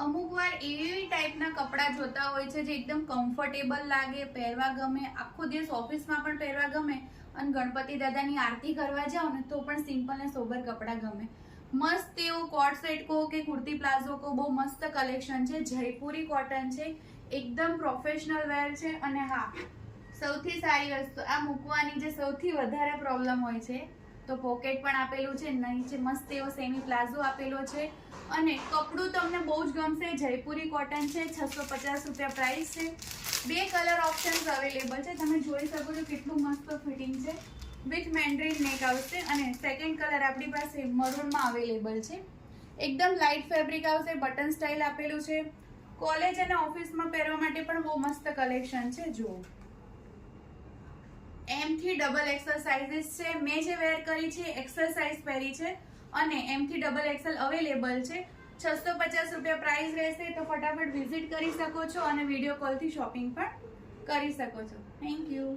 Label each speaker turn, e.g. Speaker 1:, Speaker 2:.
Speaker 1: અમુક વાર એવી ટાઈપના કપડાં જોતા હોય છે જે એકદમ કમ્ફર્ટેબલ લાગે, પહેરવા ગમે, આખો દિવસ ઓફિસમાં પણ પહેરવા ગમે અને ગણપતિ દાદાની આરતી કરવા જાઓ ને તો પણ સિમ્પલ ને સોબર કપડાં ગમે. મસ્ત એવું કોટ સેટ કહો કે કુર્તી પ્લાઝો કહો, બહુ મસ્ત કલેક્શન છે. જયપુરી કોટન છે, એકદમ પ્રોફેશનલ વેર છે. અને હા, સૌથી સારી વસ્તુ આ મૂકવાની જે સૌથી વધારે પ્રોબ્લેમ હોય છે તો પોકેટ પણ આપેલું છે, નીચે મસ્ત એવો સેમી પ્લાઝો આપેલો છે અને કપડું તમને બહુ જ ગમશે. જયપુરી કોટન છે, 650 રૂપિયા પ્રાઇસ છે. 2 કલર ઓપ્શન્સ અવેલેબલ છે, તમે જોઈ શકો છો કેટલું મસ્ત ફિટિંગ છે. વિથ મેન્ડ્રીન નેક આવશે અને સેકન્ડ કલર આપણી પાસે મરૂનમાં અવેલેબલ છે. એકદમ લાઇટ ફેબ્રિક આવશે, બટન સ્ટાઇલ આપેલું છે. કોલેજ અને ઓફિસમાં પહેરવા માટે પણ બહુ મસ્ત કલેક્શન છે. જુઓ, M થી XXL સાઇઝીસ છે. મેં જે વેર કરી છે એક્સેલ સાઇઝ પહેરી છે અને M થી XXL અવેલેબલ છે. 650 રૂપિયા પ્રાઇસ રહેશે. તો ફટાફટ વિઝિટ કરી શકો છો અને વિડીયો કોલથી શોપિંગ પણ કરી શકો છો. Thank you.